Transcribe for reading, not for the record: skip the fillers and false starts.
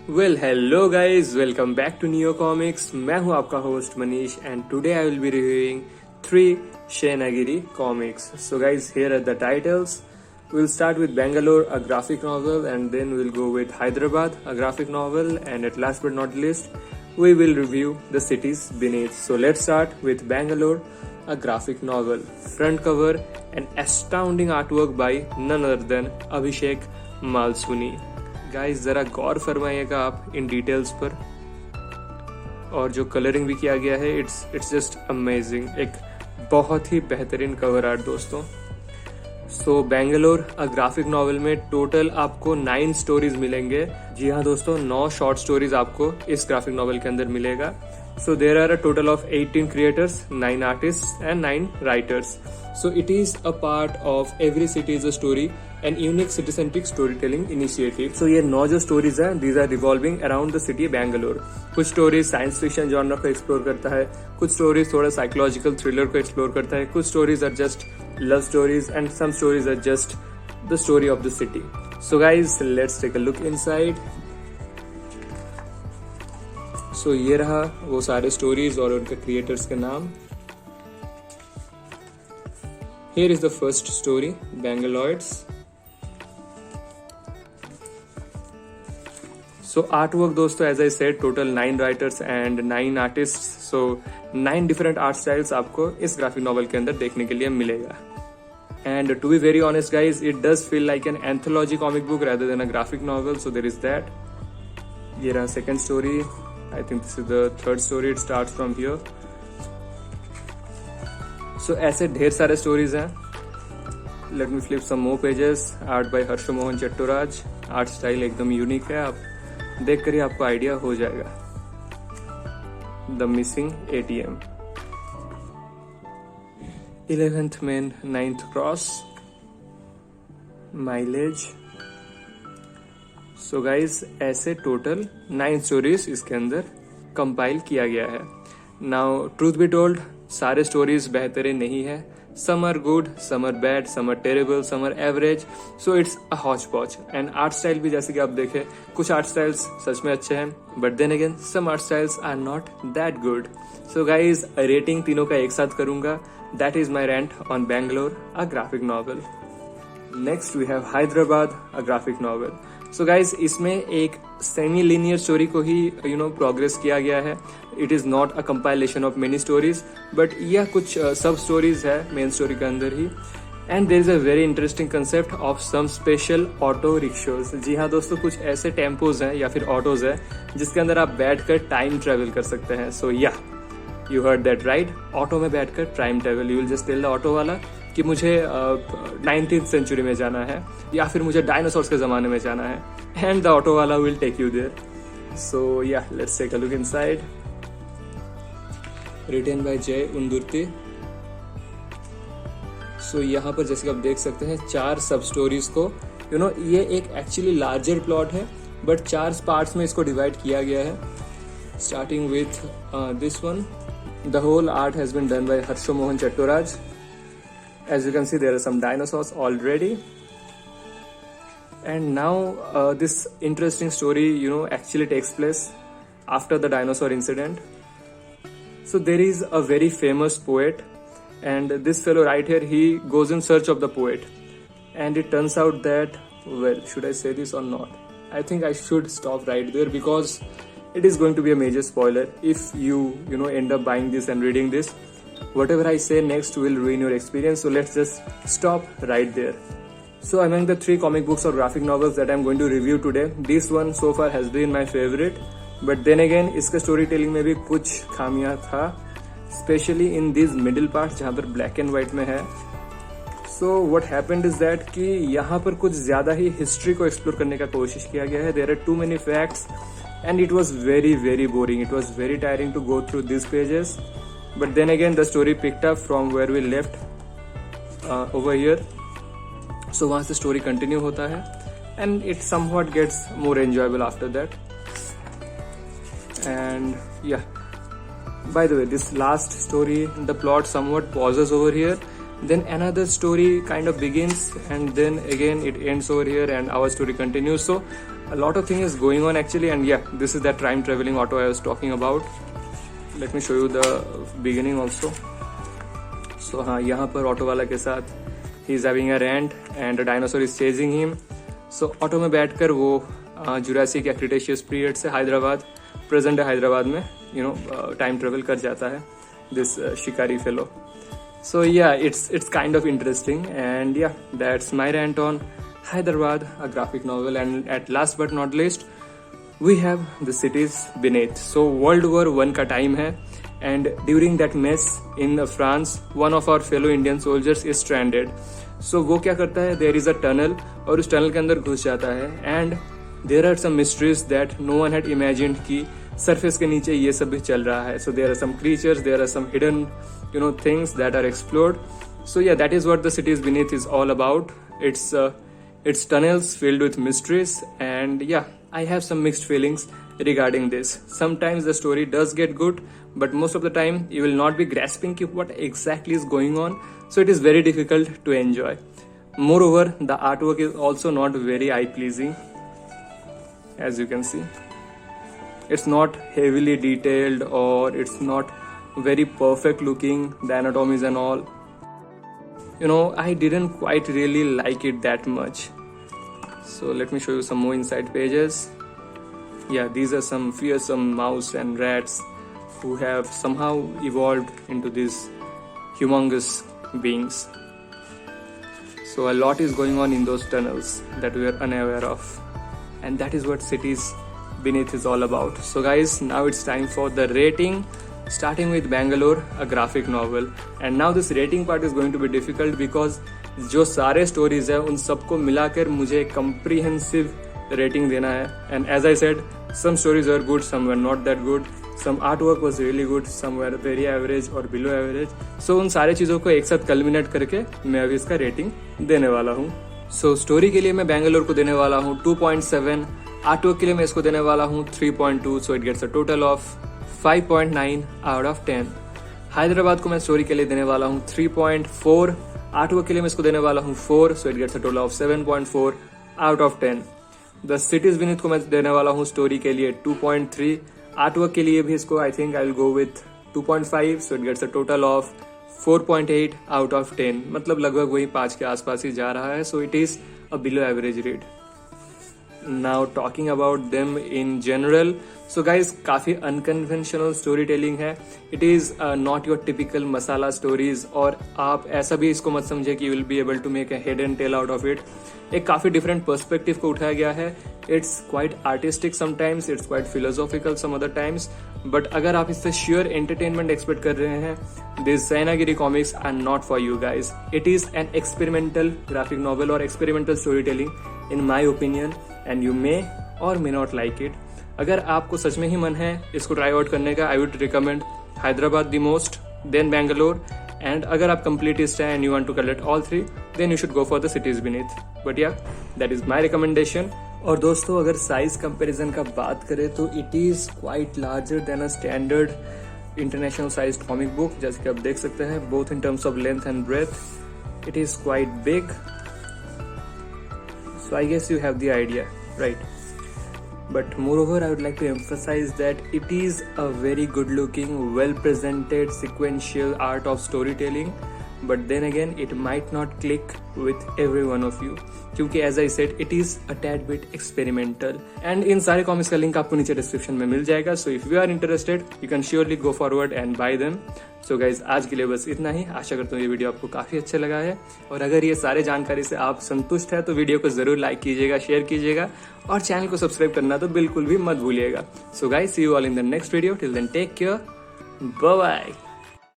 Well hello guys, welcome back to neo comics. मैं हूं आपका host Manish and today I will be reviewing 3 Shenagiri comics. So guys, here are the titles. We'll start with Bangalore, a graphic novel, and then we'll go with Hyderabad, a graphic novel, and at last but not least, we will review the cities beneath. So let's start with Bangalore, a graphic novel. Front cover, an astounding artwork by none other than Abhishek Malsuni. Guys जरा गौर फरमाइएगा आप in details पर, और जो colouring भी किया गया है it's just amazing. एक बहुत ही बेहतरीन कवर आर्ट दोस्तों। सो बेंगलोर अ ग्राफिक नॉवल में टोटल आपको 9 स्टोरीज मिलेंगे। जी हाँ दोस्तों, 9 शॉर्ट स्टोरीज आपको इस ग्राफिक नॉवल के अंदर मिलेगा। So there are a total of 18 creators, 9 artists and 9 writers. So it is a part of Every City is a Story, an unique city-centric storytelling initiative. So ये 9 जो stories हैं, these are revolving around the city Bangalore. कुछ stories science fiction genre को explore करता है, कुछ stories थोड़ा psychological thriller को explore करता है, कुछ stories are just love stories and some stories are just the story of the city. So guys, let's take a look inside. सो ये रहा वो सारे स्टोरीज और उनके क्रिएटर्स के नाम। Here is the first story, Bangaloids. So art work दोस्तों, as I said, total 9 writers and 9 artist. So 9 different art styles आपको इस ग्राफिक नॉवल के अंदर देखने के लिए मिलेगा। And to be very honest guys, it does feel like an anthology comic book rather than a graphic novel, so there is that. ये रहा second story. I think this is the third story. It starts from here. So ऐसे ढेर सारे stories हैं। Let me flip some more pages. Art by Harshmohan Chattoraj. Art style एकदम unique है, आप देख कर ही आपको आइडिया हो जाएगा। The Missing ATM, 11th main 9th cross, mileage. So guys ऐसे टोटल 9 स्टोरीज इसके अंदर कंपाइल किया गया है। नाउ ट्रूथ बी टोल्ड, सारे स्टोरीज बेहतरीन नहीं है। Some are good, some are bad, some are terrible, some are average. So it's a hotchpotch. And art style भी जैसे कि आप देखें, कुछ आर्ट स्टाइल्स सच में अच्छे हैं, but then again some art styles are not that good. So guys rating तीनों का एक साथ करूंगा। That is my rant on Bangalore a graphic novel. Next we have Hyderabad a graphic novel. So guys इसमें एक सेमी लिनियर स्टोरी को ही progress किया गया है। It is not a compilation of many stories, but यह कुछ सब स्टोरीज है main story के अंदर ही। And there is a very interesting concept of some special auto rickshaws. जी हाँ दोस्तों, कुछ ऐसे टेम्पोज हैं या फिर ऑटोज हैं जिसके अंदर आप बैठकर टाइम ट्रेवल कर सकते हैं। So ya you heard that right, auto में बैठकर time travel. You will just tell the auto वाला कि मुझे 19th सेंचुरी में जाना है या फिर मुझे डायनासोर्स के ज़माने में जाना है, एंड द ऑटो वाला will take you there. So ya let's take a look inside. Written by Jai Undurti. सो यहाँ पर जैसे कि आप देख सकते हैं 4 सब स्टोरीज को ये एक एक्चुअली लार्जर प्लॉट है, बट 4 पार्ट्स में इसको डिवाइड किया गया है। Starting with this one, the whole art has been done by Harshmohan Chattoraj. As you can see, there are some dinosaurs already, and now this interesting story actually takes place after the dinosaur incident. So there is a very famous poet, and this fellow right here, he goes in search of the poet, and it turns out that, well, should I say this or not? I think I should stop right there because it is going to be a major spoiler if you end up buying this and reading this. Whatever I say next will ruin your experience, so let's just stop right there. So among the 3 comic books or graphic novels that I'm going to review today, this one so far has been my favorite. But then again, इसका story telling में भी कुछ खामियां था, specially in this middle part जहाँ पर black and white में है। So what happened is that कि यहाँ पर कुछ ज्यादा ही हिस्ट्री को एक्सप्लोर करने का कोशिश किया गया है। There are too many facts and it was very very boring. It was very tiring to go through this pages. But then again, the story picked up from where we left over here. So वहाँ से story continue होता है, and it somewhat gets more enjoyable after that. And yeah, by the way, this last story, the plot somewhat pauses over here. Then another story kind of begins, and then again it ends over here, and our story continues. So a lot of things is going on actually, and yeah, this is that time traveling auto I was talking about. Let me show you the beginning also. So हाँ, यहाँ पर auto वाला के साथ he is having a rent and dinosaur is chasing him. So auto में बैठकर वो Jurassic या क्रिटेशियस पीरियड से हैदराबाद, प्रेजेंट हैदराबाद में टाइम ट्रेवल कर जाता है दिस शिकारी fellow. So yeah it's kind of interesting and yeah that's my rant on Hyderabad, a graphic novel. And at last but not least, we have the cities beneath. So World War I का time है, and during that mess in France, one of our fellow Indian soldiers is stranded. So वो क्या करता है, there is a tunnel, और उस tunnel के अंदर घुस जाता है, and there are some mysteries that no one had imagined कि surface के नीचे ये सब भी चल रहा है. So there are some creatures, there are some hidden things that are explored. So yeah, that is what the cities beneath is all about. It's tunnels filled with mysteries, and yeah, I have some mixed feelings regarding this. Sometimes the story does get good, but most of the time you will not be grasping what exactly is going on, so it is very difficult to enjoy. Moreover, the artwork is also not very eye-pleasing, as you can see. It's not heavily detailed, or it's not very perfect looking, the anatomies and all. I didn't quite really like it that much. So let me show you some more inside pages. Yeah, these are some fearsome mouse and rats who have somehow evolved into these humongous beings. So a lot is going on in those tunnels that we are unaware of, and that is what Cities Beneath is all about. So guys, now it's time for the rating. Starting with Bangalore, a graphic novel. And now this rating part is going to be difficult because जो सारे stories है उन सबको मिलाकर मुझे एक comprehensive rating देना है. And as I said, some stories were good, some were not that good. Some artwork was really good, some were very average or below average. So उन सारे चीज़ों को एक साथ कल्मिनेट करके मैं अभी इसका रेटिंग देने वाला हूँ. So स्टोरी के लिए मैं बैंगलोर को देने वाला हूँ 2.7. आर्टवर्क के लिए मैं इसको देने वाला हूँ 3.2. So it gets a total of 5.9 out of 10. Hyderabad को मैं स्टोरी के लिए देने वाला हूँ 3.4. आर्टवर्क के लिए मैं इसको देने वाला हूँ 4. So it gets a total of 7.4 out of 10. The cities beneath को मैं देने वाला हूँ स्टोरी के लिए 2.3. आर्टवर्क के लिए भी इसको I think I will go with 2.5. So it gets a total of 4.8 out of 10. मतलब लगभग वही 5 के आसपास ही जा रहा है. So it is a below average rate. Now talking about them in general, so guys काफी अनकन्वेंशनल स्टोरी टेलिंग है. It is not your typical masala stories, और आप ऐसा भी इसको मत समझे कि you will be able to make a hidden tale out of it. एक काफी डिफरेंट पर्सपेक्टिव को उठाया गया है. It's quite artistic sometimes, it's quite philosophical some other times. But अगर आप इससे श्योर एंटरटेनमेंट एक्सपेक्ट कर रहे हैं, this Sainagiri comics are not for you guys. It is an experimental graphic novel और experimental story telling in my opinion, and you may or may not like it. अगर आपको सच में ही मन है इसको ट्राई आउट करने का, I would recommend Hyderabad the most, then Bangalore. And अगर आप कंप्लीटिस्ट हैं and you want to collect all three, then you should go for the cities beneath. But ya, that is my recommendation. और दोस्तों, अगर size comparison का बात करें तो it is quite larger than a standard international size comic book. जैसे कि आप देख सकते हैं, both in terms of length and breadth, it is quite big. So I guess you have the idea, right? But moreover, I would like to emphasize that it is a very good looking, well presented, sequential art of storytelling. But then again, it might not click with every one of you, क्योंकि as I said, it is a tad bit experimental. And इन सारे comics का link आपको नीचे description में मिल जाएगा. So if you are interested, you can surely go forward and buy them. So guys, आज के लिए बस इतना ही. आशा करता हूँ ये वीडियो आपको काफी अच्छा लगा है, और अगर ये सारे जानकारी से आप संतुष्ट है तो वीडियो को जरूर लाइक कीजिएगा, शेयर कीजिएगा, और चैनल को सब्सक्राइब करना तो बिल्कुल भी मत भूलिएगा. So guys, see you all in the next video. Till then, take care. Bye bye.